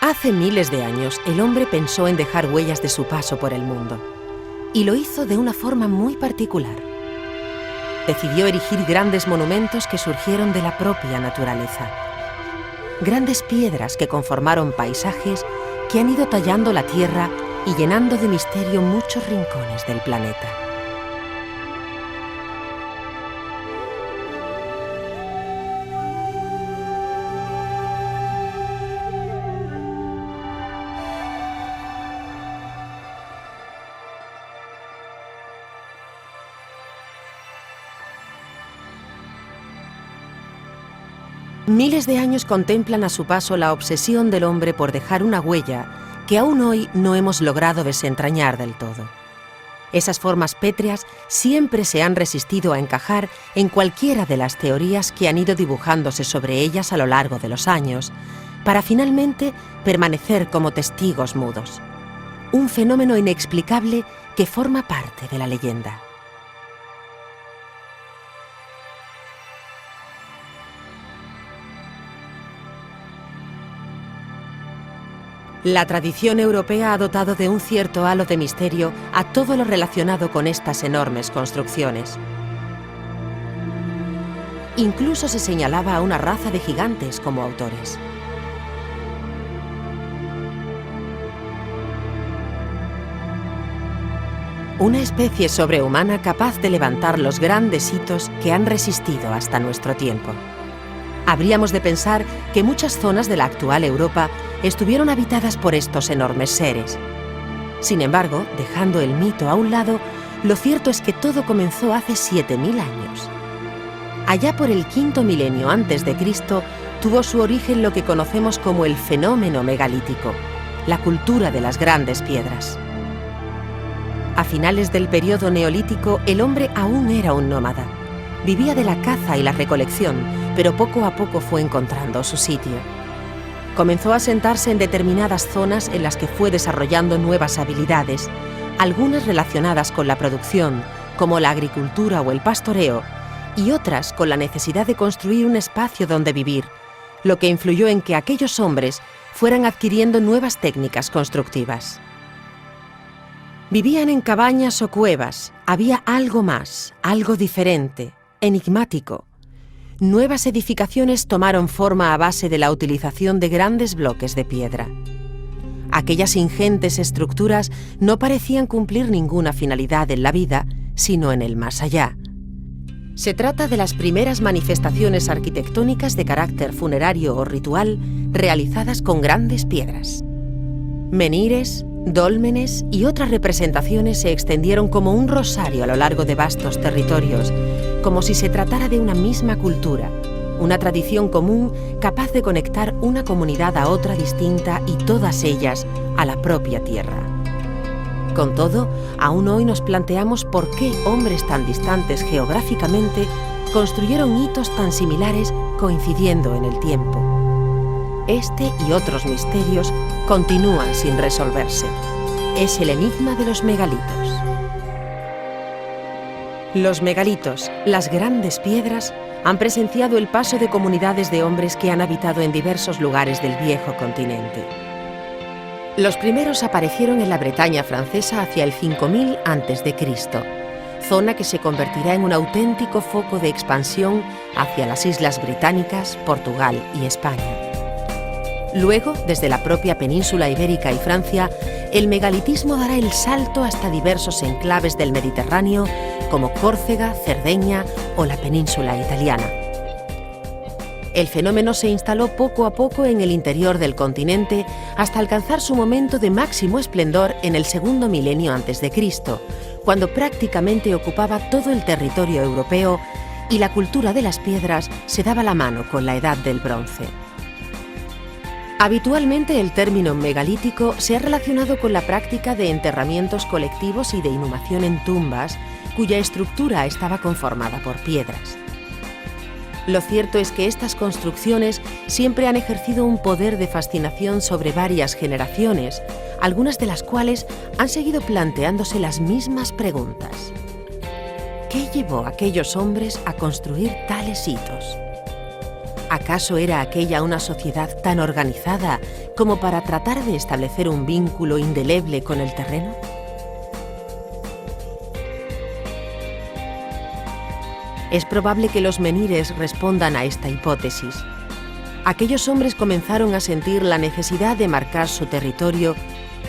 Hace miles de años, el hombre pensó en dejar huellas de su paso por el mundo. Y lo hizo de una forma muy particular. Decidió erigir grandes monumentos que surgieron de la propia naturaleza. Grandes piedras que conformaron paisajes que han ido tallando la tierra y llenando de misterio muchos rincones del planeta. Miles de años contemplan a su paso la obsesión del hombre por dejar una huella que aún hoy no hemos logrado desentrañar del todo. Esas formas pétreas siempre se han resistido a encajar en cualquiera de las teorías que han ido dibujándose sobre ellas a lo largo de los años, para finalmente permanecer como testigos mudos. Un fenómeno inexplicable que forma parte de la leyenda. La tradición europea ha dotado de un cierto halo de misterio a todo lo relacionado con estas enormes construcciones. Incluso se señalaba a una raza de gigantes como autores. Una especie sobrehumana capaz de levantar los grandes hitos que han resistido hasta nuestro tiempo. Habríamos de pensar que muchas zonas de la actual Europa estuvieron habitadas por estos enormes seres. Sin embargo, dejando el mito a un lado, lo cierto es que todo comenzó hace 7000 años. Allá por el quinto milenio antes de Cristo, tuvo su origen lo que conocemos como el fenómeno megalítico, la cultura de las grandes piedras. A finales del periodo neolítico, el hombre aún era un nómada. Vivía de la caza y la recolección, pero poco a poco fue encontrando su sitio. Comenzó a asentarse en determinadas zonas en las que fue desarrollando nuevas habilidades, algunas relacionadas con la producción, como la agricultura o el pastoreo, y otras con la necesidad de construir un espacio donde vivir, lo que influyó en que aquellos hombres fueran adquiriendo nuevas técnicas constructivas. Vivían en cabañas o cuevas, había algo más, algo diferente, enigmático. Nuevas edificaciones tomaron forma a base de la utilización de grandes bloques de piedra. Aquellas ingentes estructuras no parecían cumplir ninguna finalidad en la vida, sino en el más allá. Se trata de las primeras manifestaciones arquitectónicas de carácter funerario o ritual realizadas con grandes piedras. Menhires, dólmenes y otras representaciones se extendieron como un rosario a lo largo de vastos territorios, como si se tratara de una misma cultura, una tradición común capaz de conectar una comunidad a otra distinta y todas ellas a la propia tierra. Con todo, aún hoy nos planteamos por qué hombres tan distantes geográficamente construyeron hitos tan similares coincidiendo en el tiempo. Este y otros misterios continúan sin resolverse. Es el enigma de los megalitos. Los megalitos, las grandes piedras, han presenciado el paso de comunidades de hombres que han habitado en diversos lugares del viejo continente. Los primeros aparecieron en la Bretaña francesa hacia el 5000 a.C., zona que se convertirá en un auténtico foco de expansión hacia las islas británicas, Portugal y España. Luego, desde la propia península ibérica y Francia, el megalitismo dará el salto hasta diversos enclaves del Mediterráneo como Córcega, Cerdeña o la península italiana. El fenómeno se instaló poco a poco en el interior del continente hasta alcanzar su momento de máximo esplendor en el segundo milenio antes de Cristo, cuando prácticamente ocupaba todo el territorio europeo y la cultura de las piedras se daba la mano con la Edad del Bronce. Habitualmente el término megalítico se ha relacionado con la práctica de enterramientos colectivos y de inhumación en tumbas, cuya estructura estaba conformada por piedras. Lo cierto es que estas construcciones siempre han ejercido un poder de fascinación sobre varias generaciones, algunas de las cuales han seguido planteándose las mismas preguntas. ¿Qué llevó a aquellos hombres a construir tales hitos? ¿Acaso era aquella una sociedad tan organizada como para tratar de establecer un vínculo indeleble con el terreno? Es probable que los menhires respondan a esta hipótesis. Aquellos hombres comenzaron a sentir la necesidad de marcar su territorio,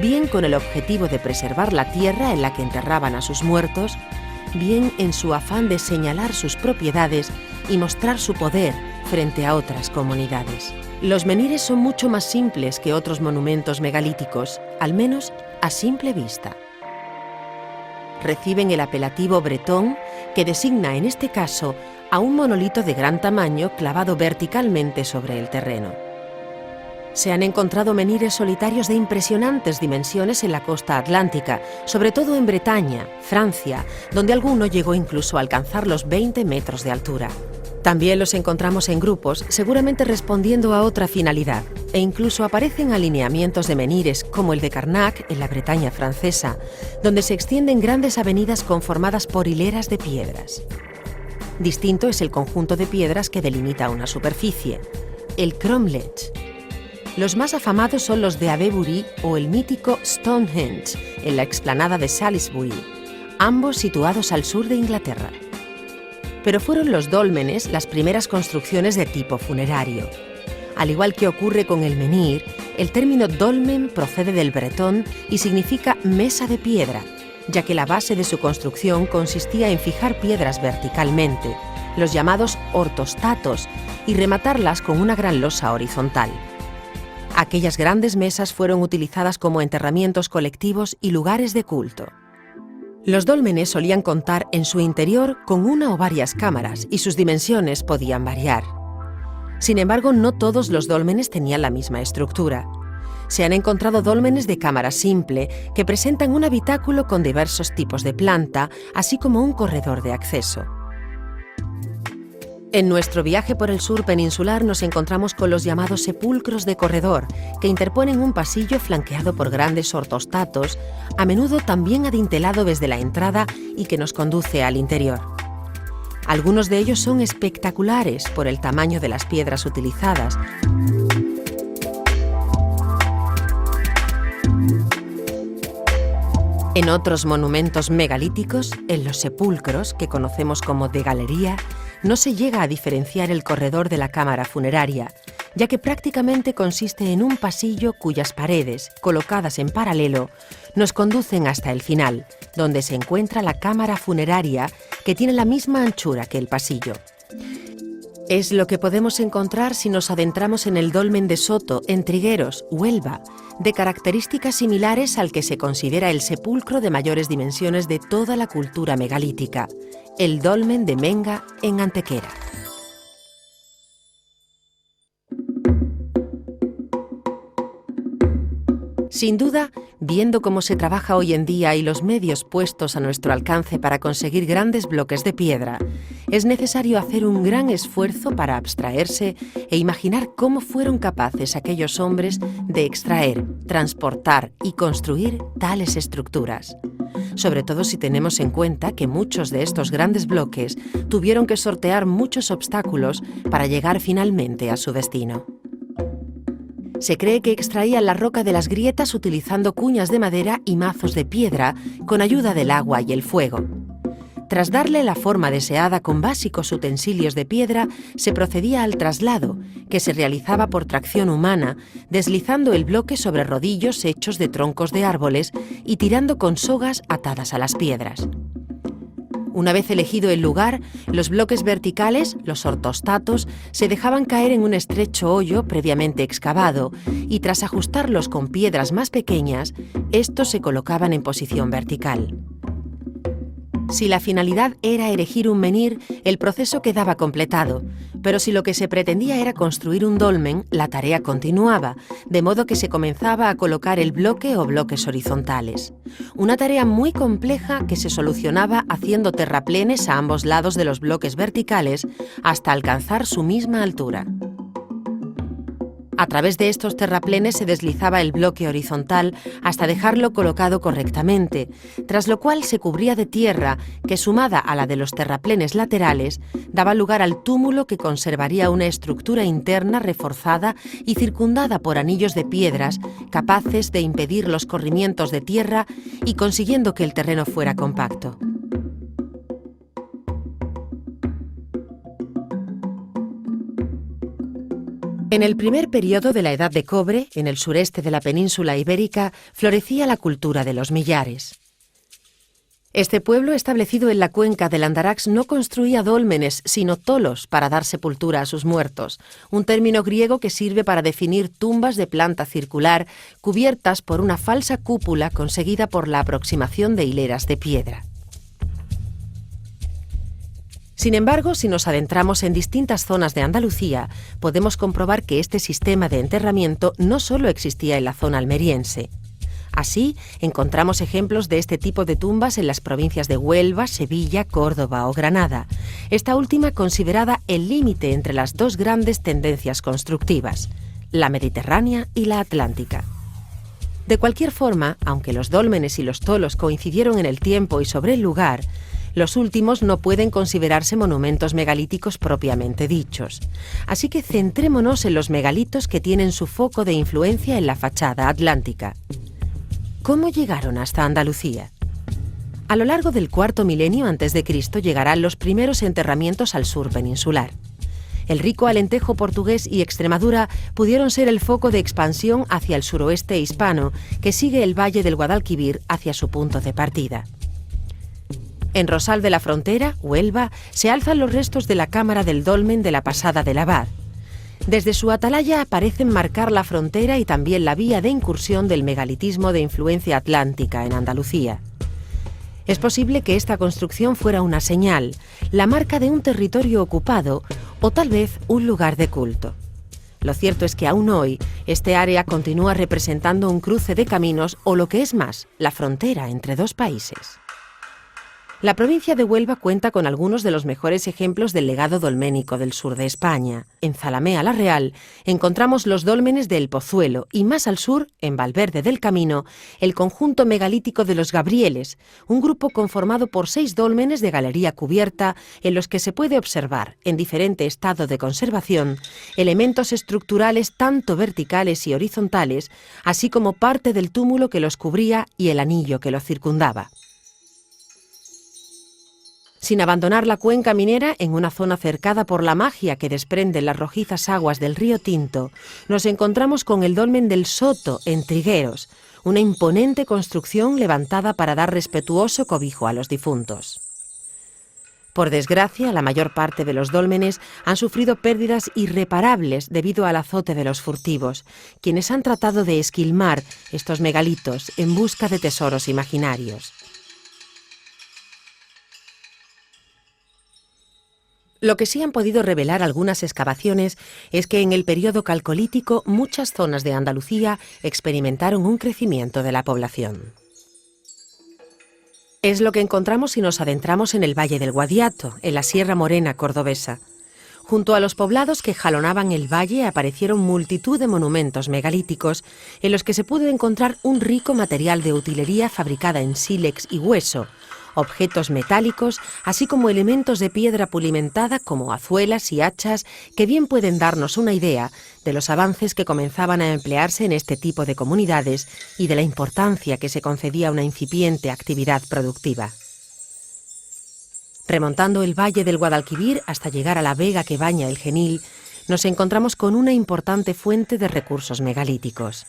bien con el objetivo de preservar la tierra en la que enterraban a sus muertos, bien en su afán de señalar sus propiedades y mostrar su poder frente a otras comunidades. Los menhires son mucho más simples que otros monumentos megalíticos, al menos a simple vista. Reciben el apelativo bretón, que designa en este caso a un monolito de gran tamaño clavado verticalmente sobre el terreno. Se han encontrado menhires solitarios de impresionantes dimensiones en la costa atlántica, sobre todo en Bretaña, Francia, donde alguno llegó incluso a alcanzar los 20 metros de altura. También los encontramos en grupos, seguramente respondiendo a otra finalidad, e incluso aparecen alineamientos de menhires como el de Carnac, en la Bretaña francesa, donde se extienden grandes avenidas conformadas por hileras de piedras. Distinto es el conjunto de piedras que delimita una superficie, el cromlech. Los más afamados son los de Avebury o el mítico Stonehenge, en la explanada de Salisbury, ambos situados al sur de Inglaterra. Pero fueron los dólmenes las primeras construcciones de tipo funerario. Al igual que ocurre con el menhir, el término dolmen procede del bretón y significa mesa de piedra, ya que la base de su construcción consistía en fijar piedras verticalmente, los llamados ortostatos, y rematarlas con una gran losa horizontal. Aquellas grandes mesas fueron utilizadas como enterramientos colectivos y lugares de culto. Los dólmenes solían contar en su interior con una o varias cámaras y sus dimensiones podían variar. Sin embargo, no todos los dólmenes tenían la misma estructura. Se han encontrado dólmenes de cámara simple que presentan un habitáculo con diversos tipos de planta, así como un corredor de acceso. En nuestro viaje por el sur peninsular nos encontramos con los llamados sepulcros de corredor, que interponen un pasillo flanqueado por grandes ortostatos, a menudo también adintelado desde la entrada y que nos conduce al interior. Algunos de ellos son espectaculares por el tamaño de las piedras utilizadas. En otros monumentos megalíticos, en los sepulcros, que conocemos como de galería, no se llega a diferenciar el corredor de la cámara funeraria, ya que prácticamente consiste en un pasillo cuyas paredes, colocadas en paralelo, nos conducen hasta el final, donde se encuentra la cámara funeraria, que tiene la misma anchura que el pasillo. Es lo que podemos encontrar si nos adentramos en el dolmen de Soto, en Trigueros, Huelva, de características similares al que se considera el sepulcro de mayores dimensiones de toda la cultura megalítica, el dolmen de Menga, en Antequera. Sin duda, viendo cómo se trabaja hoy en día y los medios puestos a nuestro alcance para conseguir grandes bloques de piedra, es necesario hacer un gran esfuerzo para abstraerse e imaginar cómo fueron capaces aquellos hombres de extraer, transportar y construir tales estructuras. Sobre todo si tenemos en cuenta que muchos de estos grandes bloques tuvieron que sortear muchos obstáculos para llegar finalmente a su destino. Se cree que extraían la roca de las grietas utilizando cuñas de madera y mazos de piedra con ayuda del agua y el fuego. Tras darle la forma deseada con básicos utensilios de piedra, se procedía al traslado, que se realizaba por tracción humana, deslizando el bloque sobre rodillos hechos de troncos de árboles y tirando con sogas atadas a las piedras. Una vez elegido el lugar, los bloques verticales, los ortostatos, se dejaban caer en un estrecho hoyo previamente excavado y tras ajustarlos con piedras más pequeñas, estos se colocaban en posición vertical. Si la finalidad era erigir un menhir, el proceso quedaba completado, pero si lo que se pretendía era construir un dolmen, la tarea continuaba, de modo que se comenzaba a colocar el bloque o bloques horizontales. Una tarea muy compleja que se solucionaba haciendo terraplenes a ambos lados de los bloques verticales hasta alcanzar su misma altura. A través de estos terraplenes se deslizaba el bloque horizontal hasta dejarlo colocado correctamente, tras lo cual se cubría de tierra que, sumada a la de los terraplenes laterales, daba lugar al túmulo, que conservaría una estructura interna reforzada y circundada por anillos de piedras capaces de impedir los corrimientos de tierra y consiguiendo que el terreno fuera compacto. En el primer periodo de la Edad de Cobre, en el sureste de la península ibérica, florecía la cultura de los millares. Este pueblo, establecido en la cuenca del Andarax, no construía dólmenes, sino tolos para dar sepultura a sus muertos, un término griego que sirve para definir tumbas de planta circular cubiertas por una falsa cúpula conseguida por la aproximación de hileras de piedra. Sin embargo, si nos adentramos en distintas zonas de Andalucía, podemos comprobar que este sistema de enterramiento no solo existía en la zona almeriense. Así, encontramos ejemplos de este tipo de tumbas en las provincias de Huelva, Sevilla, Córdoba o Granada, esta última considerada el límite entre las dos grandes tendencias constructivas, la mediterránea y la atlántica. De cualquier forma, aunque los dólmenes y los tolos coincidieron en el tiempo y sobre el lugar, los últimos no pueden considerarse monumentos megalíticos propiamente dichos. Así que centrémonos en los megalitos que tienen su foco de influencia en la fachada atlántica. ¿Cómo llegaron hasta Andalucía? A lo largo del cuarto milenio a.C. llegarán los primeros enterramientos al sur peninsular. El rico Alentejo portugués y Extremadura pudieron ser el foco de expansión hacia el suroeste hispano, que sigue el valle del Guadalquivir hacia su punto de partida. En Rosal de la Frontera, Huelva, se alzan los restos de la cámara del dolmen de la Pasada del Abad. Desde su atalaya parecen marcar la frontera y también la vía de incursión del megalitismo de influencia atlántica en Andalucía. Es posible que esta construcción fuera una señal, la marca de un territorio ocupado o tal vez un lugar de culto. Lo cierto es que aún hoy este área continúa representando un cruce de caminos o, lo que es más, la frontera entre dos países. La provincia de Huelva cuenta con algunos de los mejores ejemplos del legado dolménico del sur de España. En Zalamea la Real encontramos los dólmenes de El Pozuelo y más al sur, en Valverde del Camino, el conjunto megalítico de los Gabrieles, un grupo conformado por 6 dólmenes de galería cubierta en los que se puede observar, en diferente estado de conservación, elementos estructurales tanto verticales y horizontales, así como parte del túmulo que los cubría y el anillo que lo circundaba. Sin abandonar la cuenca minera, en una zona cercada por la magia que desprenden las rojizas aguas del río Tinto, nos encontramos con el dolmen del Soto, en Trigueros, una imponente construcción levantada para dar respetuoso cobijo a los difuntos. Por desgracia, la mayor parte de los dólmenes han sufrido pérdidas irreparables debido al azote de los furtivos, quienes han tratado de esquilmar estos megalitos en busca de tesoros imaginarios. Lo que sí han podido revelar algunas excavaciones es que en el periodo calcolítico muchas zonas de Andalucía experimentaron un crecimiento de la población. Es lo que encontramos si nos adentramos en el Valle del Guadiato, en la Sierra Morena cordobesa. Junto a los poblados que jalonaban el valle aparecieron multitud de monumentos megalíticos en los que se pudo encontrar un rico material de utilería fabricada en sílex y hueso, objetos metálicos, así como elementos de piedra pulimentada como azuelas y hachas que bien pueden darnos una idea de los avances que comenzaban a emplearse en este tipo de comunidades y de la importancia que se concedía a una incipiente actividad productiva. Remontando el valle del Guadalquivir hasta llegar a la vega que baña el Genil, nos encontramos con una importante fuente de recursos megalíticos.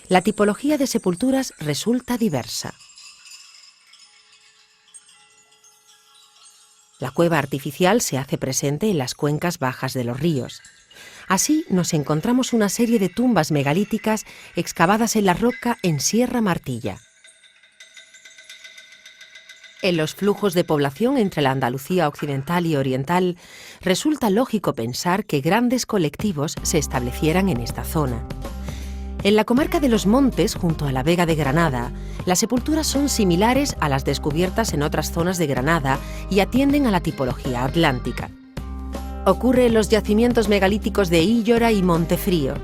La tipología de sepulturas resulta diversa. La cueva artificial se hace presente en las cuencas bajas de los ríos. Así nos encontramos una serie de tumbas megalíticas excavadas en la roca en Sierra Martilla. En los flujos de población entre la Andalucía occidental y oriental, resulta lógico pensar que grandes colectivos se establecieran en esta zona. En la comarca de los Montes, junto a la Vega de Granada, las sepulturas son similares a las descubiertas en otras zonas de Granada y atienden a la tipología atlántica. Ocurre en los yacimientos megalíticos de Íllora y Montefrío.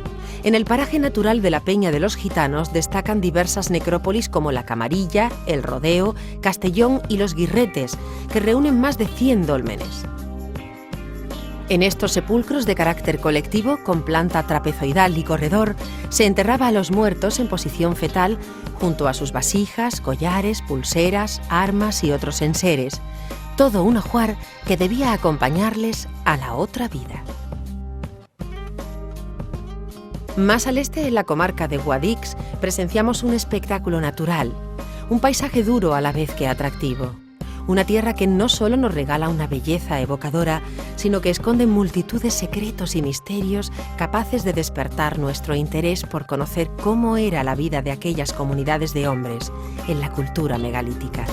En el paraje natural de la Peña de los Gitanos destacan diversas necrópolis como la Camarilla, el Rodeo, Castellón y los Guirretes, que reúnen más de 100 dólmenes. En estos sepulcros de carácter colectivo, con planta trapezoidal y corredor, se enterraba a los muertos en posición fetal junto a sus vasijas, collares, pulseras, armas y otros enseres. Todo un ajuar que debía acompañarles a la otra vida. Más al este, en la comarca de Guadix, presenciamos un espectáculo natural, un paisaje duro a la vez que atractivo. Una tierra que no solo nos regala una belleza evocadora, sino que esconde multitud de secretos y misterios capaces de despertar nuestro interés por conocer cómo era la vida de aquellas comunidades de hombres en la cultura megalítica.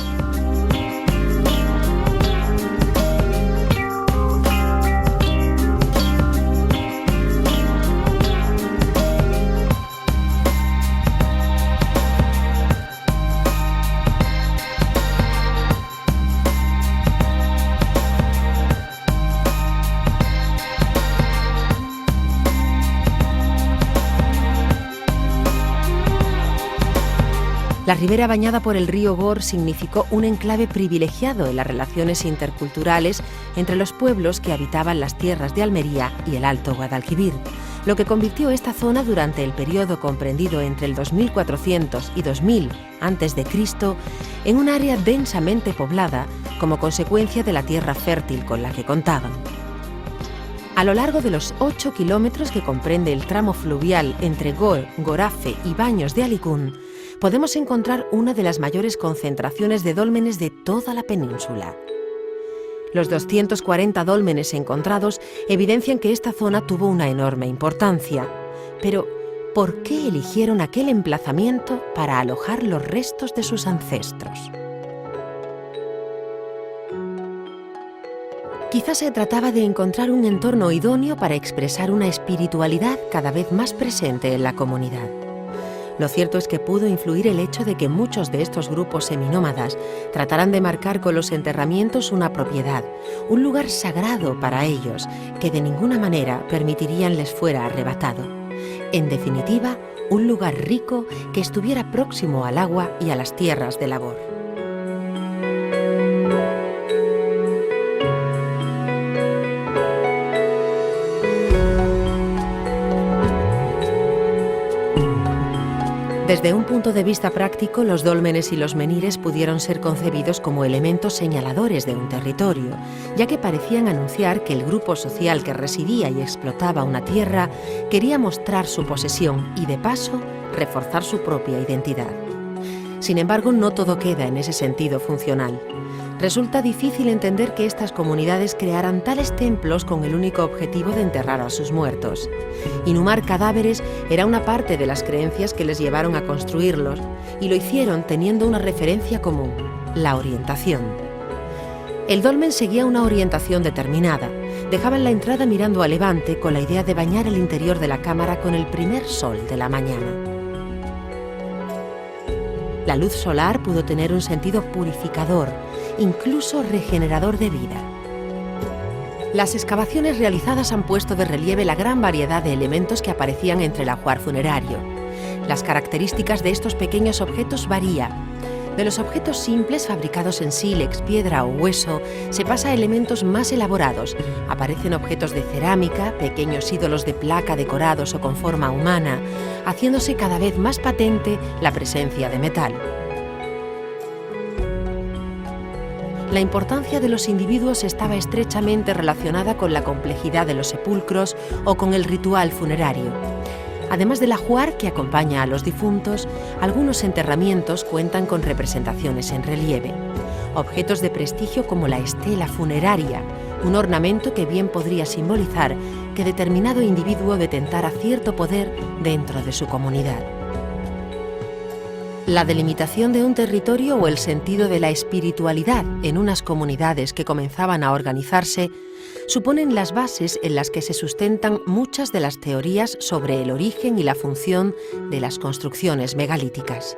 La ribera bañada por el río Gor significó un enclave privilegiado en las relaciones interculturales entre los pueblos que habitaban las tierras de Almería y el Alto Guadalquivir, lo que convirtió esta zona durante el periodo comprendido entre el 2400 y 2000 a.C. en un área densamente poblada como consecuencia de la tierra fértil con la que contaban. A lo largo de los 8 kilómetros que comprende el tramo fluvial entre Gor, Gorafe y Baños de Alicún, podemos encontrar una de las mayores concentraciones de dólmenes de toda la península. Los 240 dólmenes encontrados evidencian que esta zona tuvo una enorme importancia. Pero, ¿por qué eligieron aquel emplazamiento para alojar los restos de sus ancestros? Quizás se trataba de encontrar un entorno idóneo para expresar una espiritualidad cada vez más presente en la comunidad. Lo cierto es que pudo influir el hecho de que muchos de estos grupos seminómadas trataran de marcar con los enterramientos una propiedad, un lugar sagrado para ellos, que de ninguna manera permitirían les fuera arrebatado. En definitiva, un lugar rico que estuviera próximo al agua y a las tierras de labor. Desde un punto de vista práctico, los dólmenes y los menires pudieron ser concebidos como elementos señaladores de un territorio, ya que parecían anunciar que el grupo social que residía y explotaba una tierra quería mostrar su posesión y, de paso, reforzar su propia identidad. Sin embargo, no todo queda en ese sentido funcional. Resulta difícil entender que estas comunidades crearan tales templos con el único objetivo de enterrar a sus muertos. Inhumar cadáveres era una parte de las creencias que les llevaron a construirlos, y lo hicieron teniendo una referencia común: la orientación. El dolmen seguía una orientación determinada. Dejaban la entrada mirando a levante con la idea de bañar el interior de la cámara con el primer sol de la mañana. La luz solar pudo tener un sentido purificador, incluso regenerador de vida. Las excavaciones realizadas han puesto de relieve la gran variedad de elementos que aparecían entre el ajuar funerario. Las características de estos pequeños objetos varían. De los objetos simples fabricados en sílex, piedra o hueso, se pasa a elementos más elaborados. Aparecen objetos de cerámica, pequeños ídolos de placa decorados o con forma humana, haciéndose cada vez más patente la presencia de metal. La importancia de los individuos estaba estrechamente relacionada con la complejidad de los sepulcros o con el ritual funerario. Además del ajuar que acompaña a los difuntos, algunos enterramientos cuentan con representaciones en relieve. Objetos de prestigio como la estela funeraria, un ornamento que bien podría simbolizar que determinado individuo detentara cierto poder dentro de su comunidad. La delimitación de un territorio o el sentido de la espiritualidad en unas comunidades que comenzaban a organizarse suponen las bases en las que se sustentan muchas de las teorías sobre el origen y la función de las construcciones megalíticas.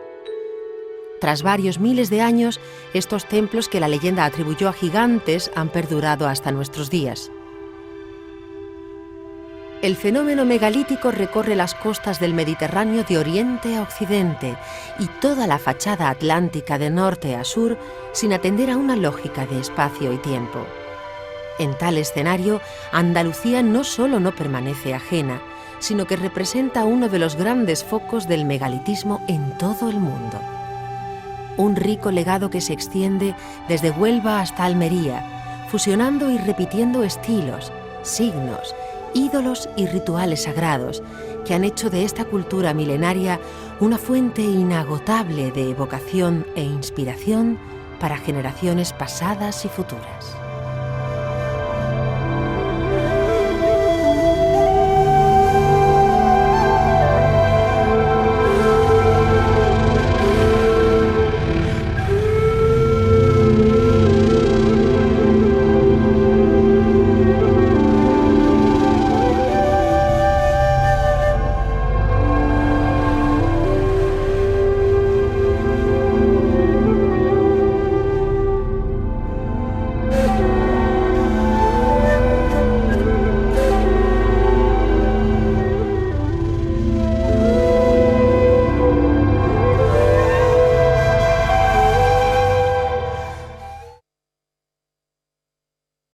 Tras varios miles de años, estos templos que la leyenda atribuyó a gigantes han perdurado hasta nuestros días. El fenómeno megalítico recorre las costas del Mediterráneo de oriente a occidente y toda la fachada atlántica de norte a sur sin atender a una lógica de espacio y tiempo. En tal escenario, Andalucía no solo no permanece ajena, sino que representa uno de los grandes focos del megalitismo en todo el mundo. Un rico legado que se extiende desde Huelva hasta Almería, fusionando y repitiendo estilos, signos, ídolos y rituales sagrados que han hecho de esta cultura milenaria una fuente inagotable de evocación e inspiración para generaciones pasadas y futuras.